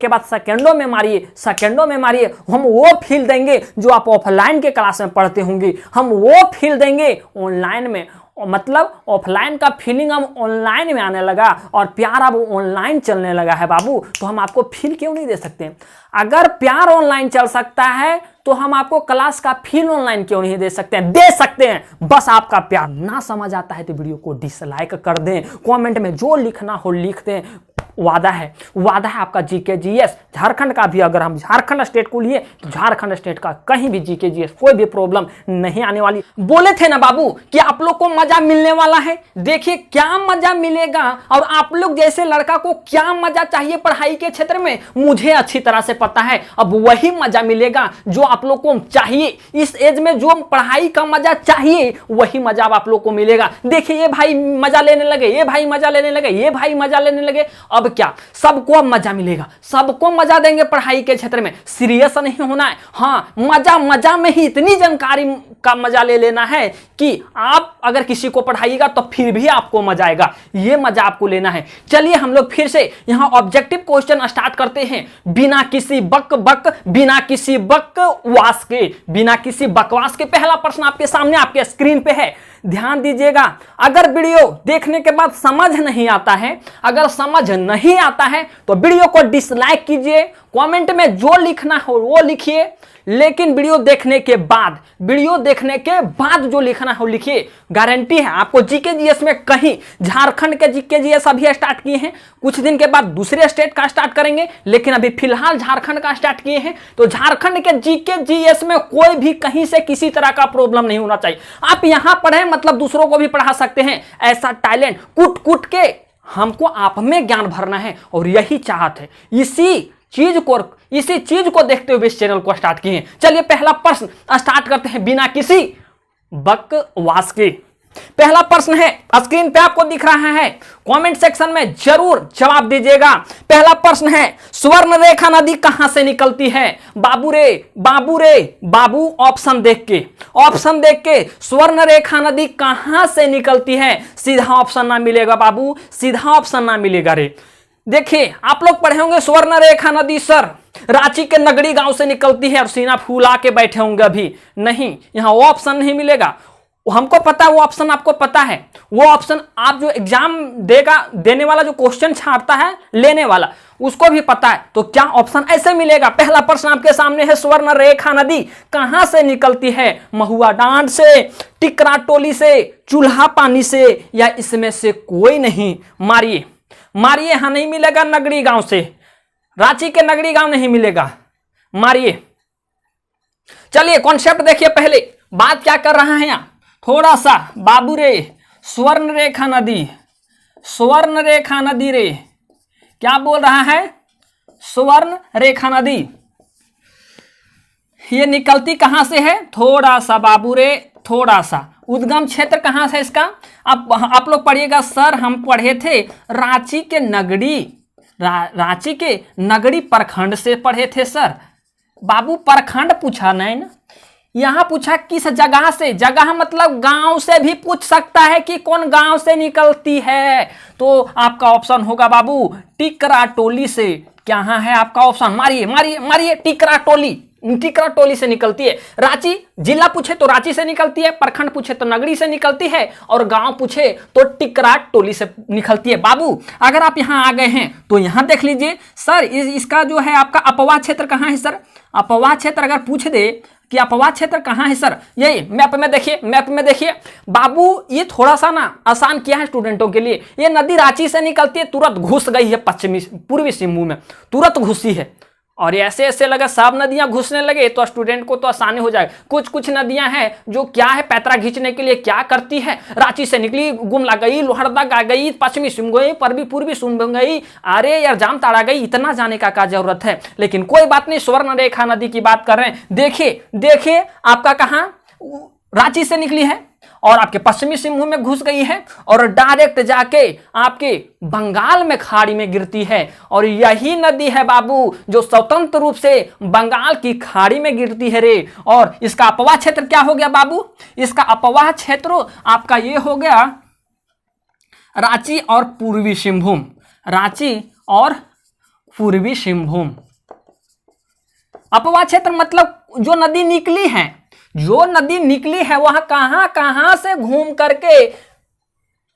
के बाद सेकंडों में मारिए, सेकंडों में मारिए। हम वो फील देंगे जो आप ऑफलाइन के क्लास में पढ़ते होंगे, हम वो फील देंगे ऑनलाइन में। मतलब ऑफलाइन का फीलिंग हम ऑनलाइन में आने लगा और प्यार अब ऑनलाइन चलने लगा है बाबू, तो हम आपको फील क्यों नहीं दे सकते? अगर प्यार ऑनलाइन चल सकता है तो हम आपको क्लास का फील ऑनलाइन क्यों नहीं दे सकते हैं? दे सकते हैं। बस आपका प्यार ना समझ आता है तो वीडियो को डिसलाइक कर दें, कमेंट में जो लिखना हो लिख दें। वादा है आपका जीके जीएस झारखंड का भी, अगर हम झारखंड स्टेट को लिए तो झारखंड स्टेट का कहीं भी जीके जीएस कोई भी प्रॉब्लम नहीं आने वाली। बोले थे ना बाबू कि आप लोग को मजा मिलने वाला है, देखिए क्या मजा मिलेगा। और आप लोग जैसे लड़का को क्या मजा चाहिए पढ़ाई के क्षेत्र में, मुझे अच्छी तरह से पता है। अब वही मजा मिलेगा जो आप लोग को चाहिए। इस एज में जो पढ़ाई का मजा चाहिए वही मजा आप लोग को मिलेगा। देखिए ये भाई मजा लेने लगे, ये भाई मजा लेने लगे, ये भाई मजा लेने लगे। अब क्या सबको मजा मिलेगा, सबको मजा देंगे पढ़ाई के क्षेत्र में। सीरियस नहीं होना है, हाँ मजा मजा में ही इतनी जानकारी का मजा ले लेना है कि आप अगर किसी को पढ़ाइएगा तो फिर भी आपको मजा आएगा, ये मजा आपको लेना है। चलिए हम लोग फिर से यहां ऑब्जेक्टिव क्वेश्चन स्टार्ट करते हैं, बिना किसी बिना किसी बकवास के, बिना किसी बकवास के। पहला प्रश्न आपके सामने आपके स्क्रीन पे है, ध्यान दीजिएगा। अगर वीडियो देखने के बाद समझ नहीं आता है, अगर समझ नहीं आता है तो वीडियो को डिसलाइक कीजिए, कमेंट में जो लिखना हो वो लिखिए, लेकिन वीडियो देखने के बाद जो लिखना हो लिखिए। गारंटी है आपको जीके जीएस में कहीं, झारखंड के जीके जीएस अभी स्टार्ट किए हैं, कुछ दिन के बाद दूसरे स्टेट का स्टार्ट करेंगे, लेकिन अभी फिलहाल झारखंड का स्टार्ट किए हैं। तो झारखंड के जीके जीएस में कोई भी कहीं से किसी तरह का प्रॉब्लम नहीं होना चाहिए। आप यहां पढ़े मतलब दूसरों को भी पढ़ा सकते हैं। ऐसा टैलेंट कूट कूट के हमको आप में ज्ञान भरना है और यही चाहत है। इसी चीज को देखते हुए इस चैनल को स्टार्ट किए हैं। चलिए पहला प्रश्न स्टार्ट करते हैं बिना किसी बकवास के। पहला प्रश्न है, स्क्रीन पे आपको दिख रहा है, कमेंट सेक्शन में जरूर जवाब दीजिएगा। पहला प्रश्न है, स्वर्ण रेखा नदी कहां से निकलती है? बाबू ऑप्शन देख के स्वर्ण रेखा नदी कहां से निकलती है? सीधा ऑप्शन ना मिलेगा बाबू, सीधा ऑप्शन ना मिलेगा रे। देखिए आप लोग पढ़े होंगे स्वर्ण रेखा नदी सर रांची के नगड़ी गांव से निकलती है, और सीना फूला के बैठे होंगे अभी। नहीं, यहां वो ऑप्शन नहीं मिलेगा। हमको पता है वो ऑप्शन, आपको पता है वो ऑप्शन। आप जो एग्जाम देने वाला जो क्वेश्चन छापता है लेने वाला, उसको भी पता है। तो क्या ऑप्शन ऐसे मिलेगा? पहला प्रश्न आपके सामने है, स्वर्ण रेखा नदी कहां से निकलती है? महुआ डांड से, टिकरा टोली से, चूल्हा पानी से, या इसमें से कोई नहीं? मारिए। हाँ नहीं मिलेगा, नगड़ी गांव से, रांची के नगड़ी गांव नहीं मिलेगा, मारिए। चलिए कॉन्सेप्ट देखिए, पहले बात क्या कर रहा है यहाँ थोड़ा सा। बाबू रे स्वर्ण रेखा नदी रे, क्या बोल रहा है? स्वर्ण रेखा नदी ये निकलती कहां से है? थोड़ा सा बाबू रे, थोड़ा सा उद्गम क्षेत्र कहां से इसका? आप लोग पढ़िएगा सर, हम पढ़े थे रांची के नगड़ी प्रखंड से पढ़े थे सर। बाबू प्रखंड पूछा नहीं ना, यहां पूछा किस जगह से। जगह मतलब गांव से भी पूछ सकता है कि कौन गांव से निकलती है। तो आपका ऑप्शन होगा बाबू टिकरा टोली से। क्या है आपका ऑप्शन? मारिए। टिकरा टोली से निकलती है। रांची जिला पूछे तो रांची से निकलती है, प्रखंड पूछे तो नगरी से निकलती है, और गांव पूछे तो टिकरा टोली से निकलती है। बाबू अगर आप यहां आ गए हैं तो यहां देख लीजिए सर, इसका जो है आपका अपवाह क्षेत्र कहां है सर? अपवाह क्षेत्र अगर पूछ दे कि अपवाह क्षेत्र कहां है सर, यही मैप में देखिए बाबू। ये थोड़ा सा ना आसान किया है स्टूडेंटों के लिए। ये नदी रांची से निकलती है, तुरंत घुस गई है पूर्वी सिंहभूम में, तुरंत घुसी है। और ऐसे लगा सब नदियां घुसने लगे तो स्टूडेंट को तो आसानी हो जाएगा। कुछ नदियां हैं जो क्या है पैतरा खींचने के लिए क्या करती है, रांची से निकली गुमला गई, लोहरदगा गई, पश्चिमी सिंहभूम गई, पूर्वी सिंहभूम गई, अरे यार जामताड़ा गई। इतना जाने का क्या जरूरत है? लेकिन कोई बात नहीं, स्वर्ण रेखा नदी की बात कर रहे हैं। देखिए आपका कहां रांची से निकली है और आपके पश्चिमी सिंहभूम में घुस गई है और डायरेक्ट जाके आपके बंगाल में खाड़ी में गिरती है। और यही नदी है बाबू जो स्वतंत्र रूप से बंगाल की खाड़ी में गिरती है रे। और इसका अपवाह क्षेत्र क्या हो गया बाबू? इसका अपवाह क्षेत्र आपका ये हो गया रांची और पूर्वी सिंहभूम, रांची और पूर्वी सिंहभूम। अपवाद क्षेत्र मतलब जो नदी निकली है, जो नदी निकली है वह कहां कहां से घूम करके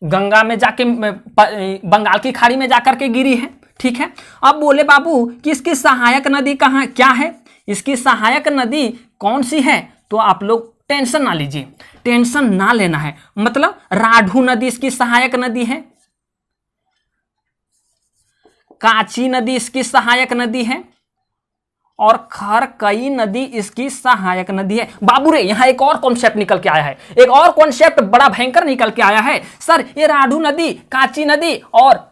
गंगा में जाके बंगाल की खाड़ी में जाकर के गिरी है। ठीक है, अब बोले बाबू कि इसकी सहायक नदी कहां क्या है, इसकी सहायक नदी कौन सी है, तो आप लोग टेंशन ना लीजिए, टेंशन ना लेना है। मतलब राढ़ू नदी इसकी सहायक नदी है, काची नदी इसकी सहायक नदी है, और खरकई नदी इसकी सहायक नदी है। बाबू रे, यहां एक और कॉन्सेप्ट निकल के आया है, एक और कॉन्सेप्ट बड़ा भयंकर निकल के आया है। सर ये राढ़ू नदी, काची नदी और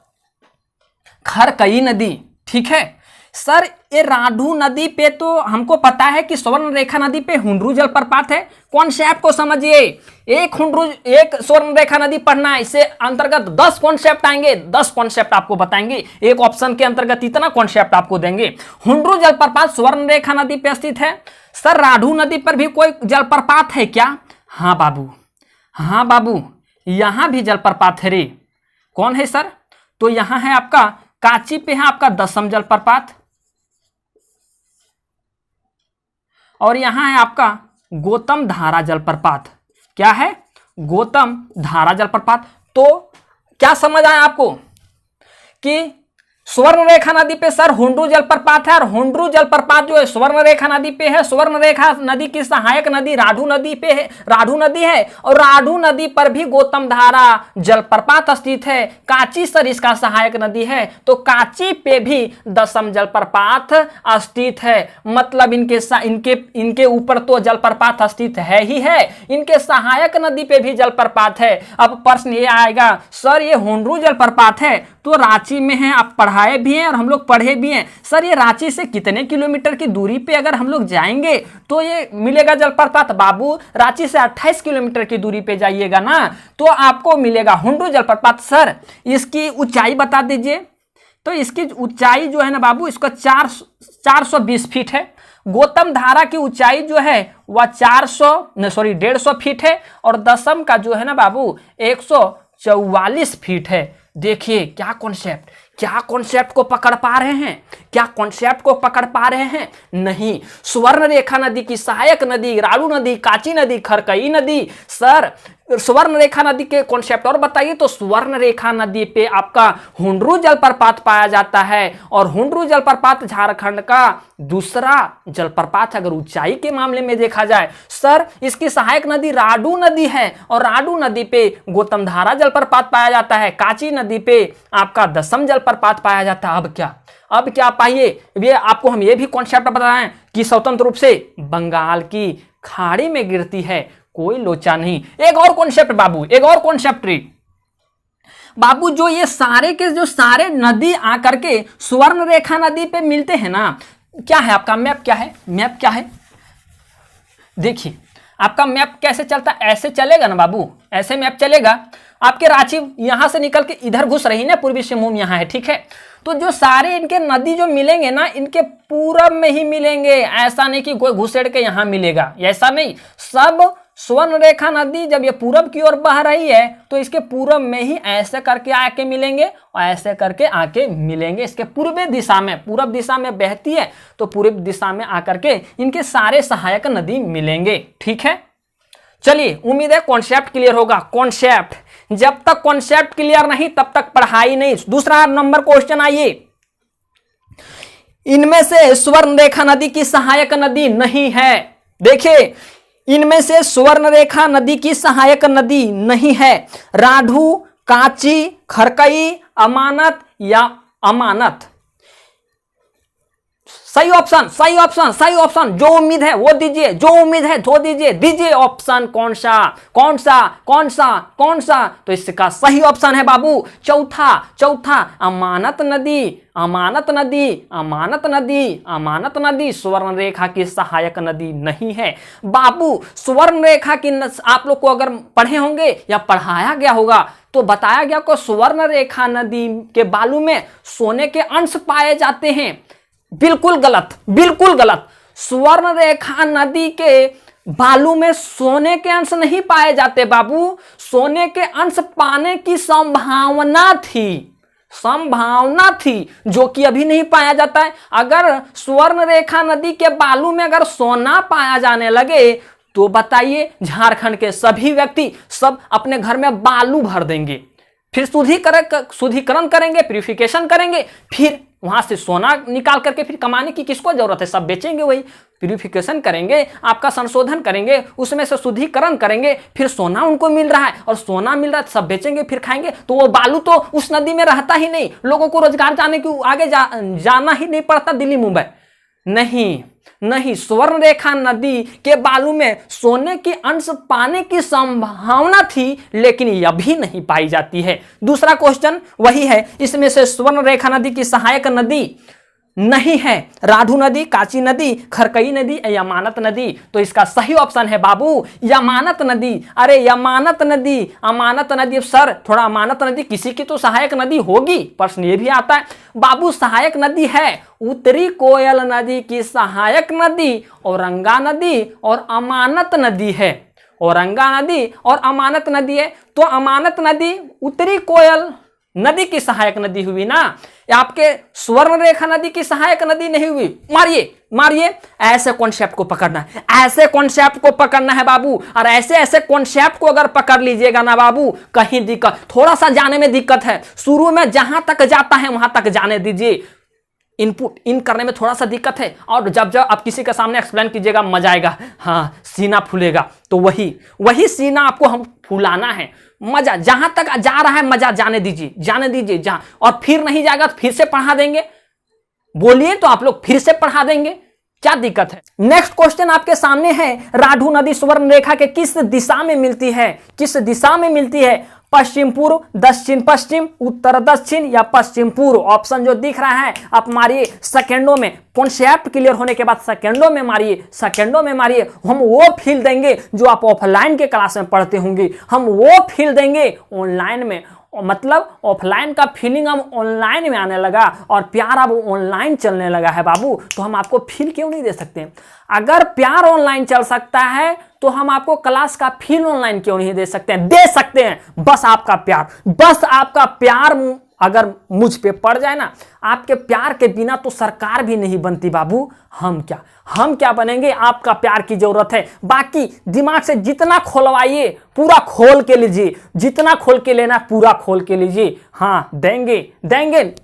खरकई नदी, ठीक है सर, ये राढ़ू नदी पे तो हमको पता है कि स्वर्ण रेखा नदी पे हुंडरू जलप्रपात है। कॉन्सेप्ट को समझिए, एक स्वर्ण रेखा नदी पढ़ना है, इससे अंतर्गत 10 कॉन्सेप्ट आएंगे, 10 कॉन्सेप्ट आपको बताएंगे, एक ऑप्शन के अंतर्गत इतना कॉन्सेप्ट आपको देंगे। हुंडरू जलप्रपात स्वर्ण रेखा नदी पे स्थित है। सर राढ़ू नदी पर भी कोई जलप्रपात है क्या? हाँ बाबू, हाँ बाबू, यहां भी जलप्रपात है रे। कौन है सर? तो यहां है आपका काची पे है आपका दसम जलप्रपात, और यहां है आपका गौतम धारा जलप्रपात। क्या है? गौतम धारा जलप्रपात। तो क्या समझ आया आपको कि स्वर्ण रेखा नदी पे सर हुंडरू जलप्रपात है, और हुंडरू जलप्रपात जो है स्वर्ण रेखा नदी पे है। स्वर्ण रेखा नदी की सहायक नदी राढ़ू नदी पे है, राढ़ू नदी है, और राढ़ू नदी पर भी गौतम धारा जलप्रपात स्थित है। काची सर इसका सहायक नदी है, तो काची पे भी दसम जलप्रपात स्थित है। मतलब इनके ऊपर तो जलप्रपात स्थित है ही है, इनके सहायक नदी पे भी जलप्रपात है। अब प्रश्न ये आएगा, सर ये हुंडरू जलप्रपात है तो रांची में है, आप पढ़ाए भी हैं और हम लोग पढ़े भी हैं। सर ये रांची से कितने किलोमीटर की दूरी पे अगर हम लोग जाएंगे तो ये मिलेगा जलप्रपात? बाबू रांची से 28 किलोमीटर की दूरी पे जाइएगा ना तो आपको मिलेगा हुंडरू जलप्रपात। सर इसकी ऊंचाई बता दीजिए। तो इसकी ऊंचाई जो है ना बाबू, इसका 420 फीट है। गौतम धारा की ऊंचाई जो है वह 150 फीट है, और दसम का जो है ना बाबू 144 फीट है। देखिए क्या कॉन्सेप्ट को पकड़ पा रहे हैं, क्या कॉन्सेप्ट को पकड़ पा रहे हैं? नहीं, स्वर्ण रेखा नदी की सहायक नदी राढ़ू नदी, काची नदी, खरकई नदी। सर स्वर्ण रेखा नदी के कॉन्सेप्ट और बताइए। तो स्वर्ण रेखा नदी पे आपका हुंडरू जलप्रपात पाया जाता है, और हुंडरू जलप्रपात झारखंड का दूसरा जलप्रपात अगर ऊंचाई के मामले में देखा जाए। सर इसकी सहायक नदी राढ़ू नदी है, और राढ़ू नदी पे गौतम धारा जलप्रपात पाया जाता है, काची नदी पे आपका दसम जलप्रपात पाया जाता है। अब क्या पाइए, ये आपको हम ये भी कॉन्सेप्ट बता रहे हैं कि स्वतंत्र रूप से बंगाल की खाड़ी में गिरती है, कोई लोचा नहीं। एक और कॉन्सेप्ट बाबू, एक और कॉन्सेप्ट बाबू, जो ये सारे के जो सारे नदी आकर के स्वर्ण रेखा नदी पे मिलते हैं ना, क्या है आपका मैप? क्या है मैप? क्या है देखिए, आपका मैप कैसे चलता है? ऐसे चलेगा ना बाबू, ऐसे मैप चलेगा। आपके रांची यहां से निकल के इधर घुस रही ना, पूर्वी सिंहभूम यहां है, ठीक है। तो जो सारे इनके नदी जो मिलेंगे ना, इनके पूरब में ही मिलेंगे। ऐसा नहीं कि कोई घुसेड़ के यहां मिलेगा, ऐसा नहीं। सब स्वर्ण रेखा नदी जब ये पूरब की ओर बह रही है तो इसके पूरब में ही ऐसे करके आके मिलेंगे, और ऐसे करके आके मिलेंगे इसके पूर्वी दिशा में। पूरब दिशा में बहती है तो पूर्व दिशा में आकर के इनके सारे सहायक नदी मिलेंगे, ठीक है। चलिए, उम्मीद है कॉन्सेप्ट क्लियर होगा। कॉन्सेप्ट, जब तक कॉन्सेप्ट क्लियर नहीं तब तक पढ़ाई नहीं। दूसरा नंबर क्वेश्चन आइए, इनमें से स्वर्ण रेखा नदी की सहायक नदी नहीं है। देखिए, इनमें से स्वर्ण रेखा नदी की सहायक नदी नहीं है। राढ़ू, काची, खरकई, अमानत या अमानत। सही ऑप्शन, सही ऑप्शन, सही ऑप्शन। जो उम्मीद है वो दीजिए, जो उम्मीद है वो दीजिए, दीजिए ऑप्शन। कौन सा कौन सा कौन सा कौन सा? तो इसका सही ऑप्शन है बाबू चौथा अमानत नदी, अमानत नदी, अमानत नदी, अमानत नदी स्वर्ण रेखा की सहायक नदी नहीं है बाबू। स्वर्ण रेखा की आप लोग को अगर पढ़े होंगे या पढ़ाया गया होगा तो बताया गया को स्वर्ण रेखा नदी के बालू में सोने के अंश पाए जाते हैं। बिल्कुल गलत, बिल्कुल गलत। स्वर्ण रेखा नदी के बालू में सोने के अंश नहीं पाए जाते बाबू। सोने के अंश पाने की संभावना थी, संभावना थी, जो कि अभी नहीं पाया जाता है। अगर स्वर्ण रेखा नदी के बालू में अगर सोना पाया जाने लगे तो बताइए झारखंड के सभी व्यक्ति सब अपने घर में बालू भर देंगे, फिर शुद्धिकरण करेंगे, प्यूरिफिकेशन करेंगे, फिर वहां से सोना निकाल करके फिर कमाने की किसको जरूरत है, सब बेचेंगे। वही प्यूरिफिकेशन करेंगे, आपका संशोधन करेंगे, उसमें से शुद्धिकरण करेंगे, फिर सोना उनको मिल रहा है और सोना मिल रहा है, सब बेचेंगे, फिर खाएंगे। तो वो बालू तो उस नदी में रहता ही नहीं, लोगों को रोजगार जाने की आगे जाना ही नहीं पड़ता दिल्ली मुंबई। नहीं, स्वर्ण रेखा नदी के बालू में सोने के अंश पाने की संभावना थी, लेकिन यह अभी नहीं पाई जाती है। दूसरा क्वेश्चन वही है, इसमें से स्वर्ण रेखा नदी की सहायक नदी नहीं है राढ़ू नदी, काची नदी, खरकई नदी, यमानत नदी। तो इसका सही ऑप्शन है बाबू यमानत नदी। अरे यमानत नदी, अमानत नदी। सर थोड़ा अमानत नदी किसी की तो सहायक नदी होगी, प्रश्न ये भी आता है। बाबू सहायक नदी है उत्तरी कोयल नदी की सहायक नदी औरंगा नदी और अमानत नदी है। औरंगा नदी और अमानत नदी है। तो अमानत नदी उत्तरी कोयल नदी की सहायक नदी हुई ना, आपके स्वर्ण रेखा नदी की सहायक नदी नहीं हुई। मारिए ऐसे कॉन्सेप्ट को पकड़ना है, ऐसे कॉन्सेप्ट को पकड़ना है बाबू। और ऐसे कॉन्सेप्ट को अगर पकड़ लीजिएगा ना बाबू, कहीं दिक्कत, थोड़ा सा जाने में दिक्कत है, शुरू में जहां तक जाता है वहां तक जाने दीजिए, इनपुट इन करने में थोड़ा सा दिक्कत है। और जब आप किसी के सामने एक्सप्लेन कीजिएगा मजा आएगा, हाँ सीना फूलेगा। तो वही सीना आपको हम फुलाना है। मजा जहां तक जा रहा है मजा जाने दीजिए जहां, और फिर नहीं जाएगा तो फिर से पढ़ा देंगे। बोलिए तो आप लोग फिर से पढ़ा देंगे, क्या दिक्कत है। नेक्स्ट क्वेश्चन आपके सामने है, राढ़ू नदी स्वर्ण रेखा के किस दिशा में मिलती है? किस दिशा में मिलती है? पश्चिम पूर्व, दक्षिण पश्चिम, उत्तर दक्षिण या पश्चिम पूर्व? ऑप्शन जो दिख रहा है आप मारिए सेकेंडों में, कॉन्सेप्ट क्लियर होने के बाद सेकेंडों में मारिए। हम वो फील देंगे जो आप ऑफलाइन के क्लास में पढ़ते होंगे, हम वो फील देंगे ऑनलाइन में। मतलब ऑफलाइन का फीलिंग हम ऑनलाइन में आने लगा और प्यार अब ऑनलाइन चलने लगा है बाबू, तो हम आपको फील क्यों नहीं दे सकते? अगर प्यार ऑनलाइन चल सकता है तो हम आपको क्लास का फील ऑनलाइन क्यों नहीं दे सकते हैं? दे सकते हैं। बस आपका प्यार अगर मुझ पे पड़ जाए ना, आपके प्यार के बिना तो सरकार भी नहीं बनती बाबू। हम क्या बनेंगे? आपका प्यार की जरूरत है। बाकी दिमाग से जितना खोलवाइए पूरा खोल के लीजिए, जितना खोल के लेना पूरा खोल के लीजिए। हाँ देंगे।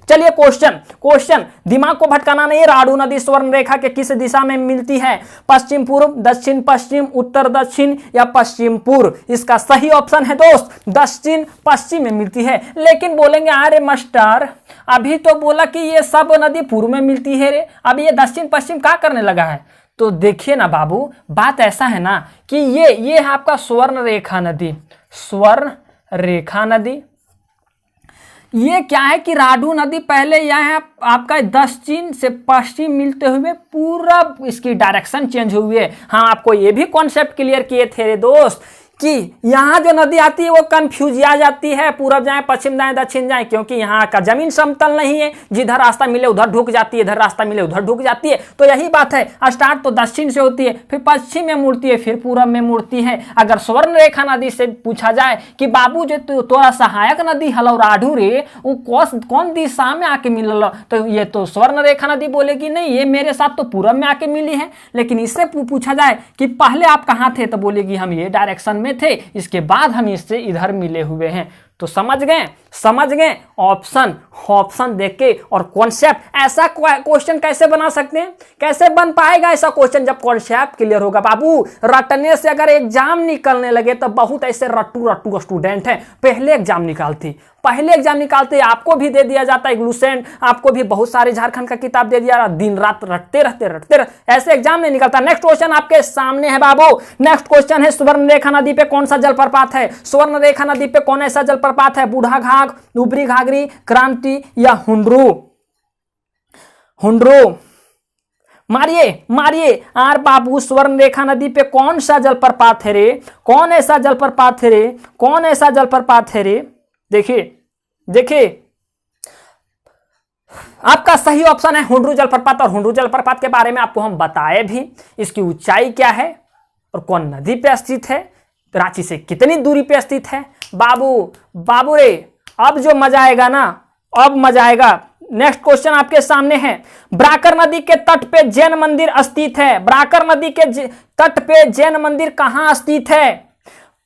चलिए क्वेश्चन दिमाग को भटकाना नहीं है। राढ़ू नदी स्वर्ण रेखा के किस दिशा में मिलती है? पश्चिम पूर्व, दक्षिण पश्चिम, उत्तर दक्षिण या पश्चिम पूर्व? इसका सही ऑप्शन है दोस्त दक्षिण पश्चिम में मिलती है। लेकिन बोलेंगे अरे मास्टर अभी तो बोला कि ये सब नदी पूर्व में मिलती है रे, अब ये दक्षिण पश्चिम क्या करने लगा है? तो देखिए ना बाबू, बात ऐसा है ना कि ये है आपका स्वर्ण रेखा नदी। ये क्या है कि राढ़ू नदी पहले यह आपका दक्षिण से पश्चिम मिलते हुए पूरा इसकी डायरेक्शन चेंज हुई है। हाँ आपको ये भी कॉन्सेप्ट क्लियर किए थे रे दोस्त कि यहाँ जो नदी आती है वो कंफ्यूज आ जाती है, पूरब जाए पश्चिम जाए दक्षिण जाए, क्योंकि यहाँ का जमीन समतल नहीं है, जिधर रास्ता मिले उधर ढुक जाती है, इधर रास्ता मिले उधर ढुक जाती है। तो यही बात है, स्टार्ट तो दक्षिण से होती है, फिर पश्चिम में मुड़ती है, फिर पूरब में मुड़ती है। अगर स्वर्ण रेखा नदी से पूछा जाए कि बाबू जो तोरा सहायक नदी हलो राढ़ू रे, वो कौन दिशा में आके मिलल, तो ये तो स्वर्ण रेखा नदी बोलेगी नहीं, ये मेरे साथ तो पूरब में आके मिली है। लेकिन इससे पूछा जाए कि पहले आप कहाँ थे, तो बोलेगी हम ये डायरेक्शन में थे, इसके बाद हम इससे इधर मिले हुए हैं। तो समझ गए ऑप्शन देख के और कॉन्सेप्ट। ऐसा क्वेश्चन कैसे बना सकते हैं? कैसे बन पाएगा ऐसा क्वेश्चन जब कॉन्सेप्ट क्लियर होगा बाबू। रटने से अगर एग्जाम निकलने लगे तो बहुत ऐसे रट्टू स्टूडेंट हैं, पहले एग्जाम निकालते आपको भी दे दिया जाता है ग्लूसेंट, आपको भी बहुत सारे झारखंड का किताब दे दिया, दिन रात रटते रहते ऐसे एग्जाम नहीं निकलता। नेक्स्ट क्वेश्चन आपके सामने है बाबू। नेक्स्ट क्वेश्चन है, स्वर्ण रेखा नदी पे कौन सा जलप्रपात है? स्वर्ण रेखा नदी पे कौन ऐसा जलप्रपात है? बूढ़ा घाघ, ऊपरी घाघरी, क्रांति या हुंडरू? मारिए आर बाबू, स्वर्ण रेखा नदी पे कौन सा जलप्रपात है रे? कौन ऐसा जलप्रपात है रे? देखिए आपका सही ऑप्शन है हुंडरू जलप्रपात। और हुंडरू जलप्रपात के बारे में आपको हम बताए भी, इसकी ऊंचाई क्या है और कौन नदी पे स्थित है, रांची से कितनी दूरी पे स्थित है। बाबू रे अब जो मजा आएगा ना, अब मजा आएगा। नेक्स्ट क्वेश्चन आपके सामने है, ब्राकर नदी के तट पे जैन मंदिर स्थित है। ब्राकर नदी के तट पे जैन मंदिर कहां स्थित है?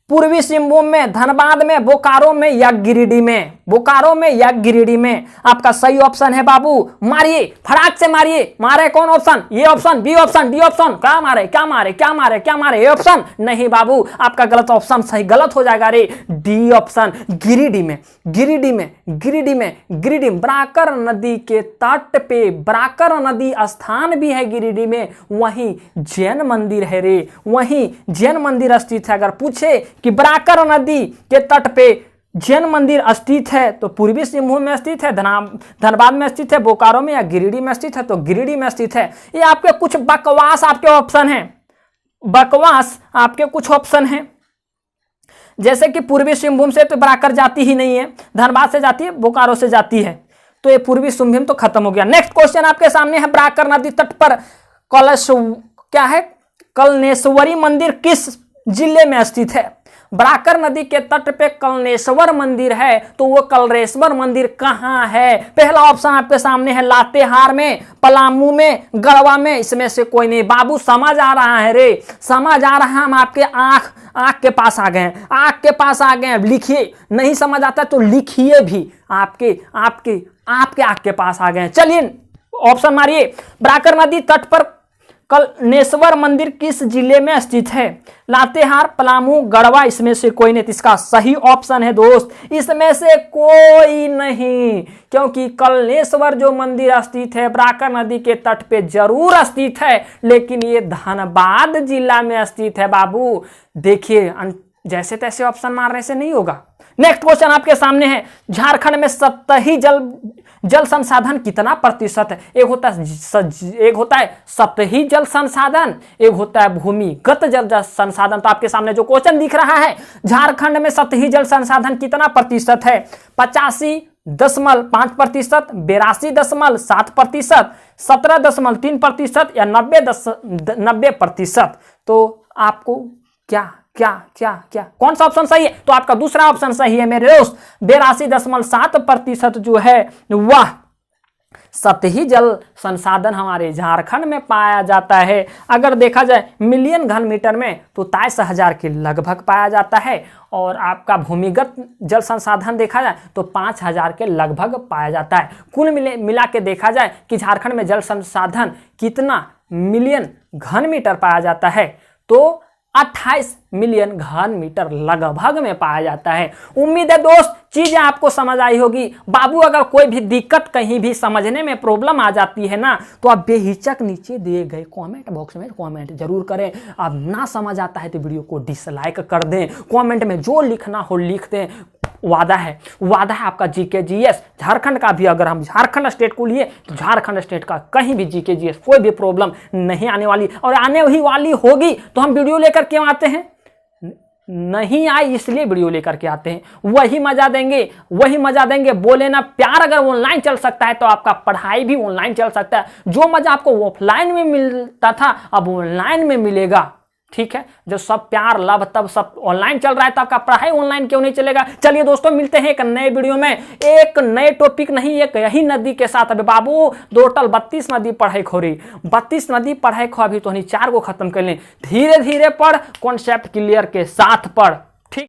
पूर्वी सिंहभूम में, धनबाद में, बोकारो में या गिरिडीह में? बोकारो में या गिरिडीह में? आपका सही ऑप्शन है बाबू, मारिए फटाक से मारिए। मारे कौन ऑप्शन? ये option, B option, D option? क्या मारे क्या मारे क्या मारे क्या मारे? ये ऑप्शन नहीं बाबू, आपका गलत ऑप्शन सही गलत हो जाएगा रे। डी ऑप्शन, गिरिडीह में, गिरिडीह में, गिरिडीह में, गिरिडीह। ब्राकर नदी के तट पे ब्राकर नदी स्थान भी है गिरिडीह में, वहीं जैन मंदिर है रे, वहीं जैन मंदिर स्थित है। अगर पूछे कि ब्राकर नदी के तट पे जैन मंदिर स्थित है तो पूर्वी सिंहभूम में स्थित है, धनबाद में स्थित है, बोकारो में या गिरिडीह में स्थित है तो गिरिडीह में स्थित है। ये आपके कुछ बकवास आपके ऑप्शन हैं, बकवास आपके कुछ ऑप्शन हैं। जैसे कि पूर्वी सिंहभूम से तो ब्राकर जाती ही नहीं है, धनबाद से जाती है, बोकारो से जाती है, तो ये पूर्वी सिंहभूम तो खत्म हो गया। नेक्स्ट क्वेश्चन आपके सामने है, ब्राकर नदी तट पर कलनेश्वरी मंदिर किस जिले में स्थित है? ब्राकर नदी के तट पे कलनेश्वर मंदिर है तो वो कलरेश्वर मंदिर कहाँ है? पहला ऑप्शन आपके सामने है, लातेहार में, पलामू में, गढ़वा में। इसमें से कोई नहीं बाबू, समझ आ रहा है रे, समझ आ रहा है। हम आपके आंख के पास आ गए हैं, आंख के पास आ गए हैं। लिखिए, नहीं समझ आता तो लिखिए भी, आपके आंख के पास आ गए हैं। चलिए ऑप्शन मारिए, ब्राकर नदी तट पर कलनेश्वर मंदिर किस जिले में स्थित है? लातेहार, पलामू, गढ़वा। इसमें से कोई नहीं, इसका सही ऑप्शन है दोस्त, इसमें से कोई नहीं, क्योंकि कलनेश्वर जो मंदिर स्थित है ब्राकर नदी के तट पे जरूर स्थित है, लेकिन ये धनबाद जिला में स्थित है बाबू। देखिए, जैसे तैसे ऑप्शन मारने से नहीं होगा। नेक्स्ट क्वेश्चन आपके सामने है, झारखंड में सतही जल संसाधन कितना प्रतिशत है? एक होता है सतही जल संसाधन, एक होता है भूमिगत जल संसाधन। तो आपके सामने जो क्वेश्चन दिख रहा है, झारखंड में सतही जल संसाधन कितना प्रतिशत है? 85.5%, 82.7%, 17.3% या 90%? तो आपको क्या कौन सा ऑप्शन सही है? तो आपका दूसरा ऑप्शन सही है मेरे दोस्त, 82.7% जो है वह सतही जल संसाधन हमारे झारखंड में पाया जाता है। अगर देखा जाए मिलियन घन मीटर में तो 23,000 के लगभग पाया जाता है, और आपका भूमिगत जल संसाधन देखा जाए तो 5,000 के लगभग पाया जाता है। कुल मिला के देखा जाए कि झारखंड में जल संसाधन कितना मिलियन घन मीटर पाया जाता है, तो 28 मिलियन घन मीटर लगभग में पाया जाता है। उम्मीद है दोस्त चीजें आपको समझ आई होगी। बाबू अगर कोई भी दिक्कत कहीं भी समझने में प्रॉब्लम आ जाती है ना, तो आप बेहिचक नीचे दिए गए कमेंट बॉक्स में कमेंट जरूर करें। अब ना समझ आता है तो वीडियो को डिसलाइक कर दें, कमेंट में जो लिखना हो लिख दें। वादा है आपका जीके जीएस झारखंड का भी, अगर हम झारखंड स्टेट को लिए तो झारखंड स्टेट का कहीं भी जीके जीएस कोई भी प्रॉब्लम नहीं आने वाली, और आने ही वाली होगी तो हम वीडियो लेकर क्यों आते हैं? नहीं आई इसलिए वीडियो लेकर के आते हैं, वही मजा देंगे। बोले ना, प्यार अगर ऑनलाइन चल सकता है तो आपका पढ़ाई भी ऑनलाइन चल सकता है। जो मजा आपको ऑफलाइन में मिलता था अब ऑनलाइन में मिलेगा, ठीक है? जो सब प्यार लव तब सब ऑनलाइन चल रहा है तो आपका पढ़ाई ऑनलाइन क्यों नहीं चलेगा? चलिए दोस्तों, मिलते हैं एक नए वीडियो में, एक नए टॉपिक नहीं, एक यही नदी के साथ। अभी बाबू टोटल 32 नदी पढ़ाई खोरी, 32 नदी पढ़ाई खो, अभी तो नहीं 4 को खत्म कर लें। धीरे धीरे पढ़, कॉन्सेप्ट क्लियर के साथ पढ़।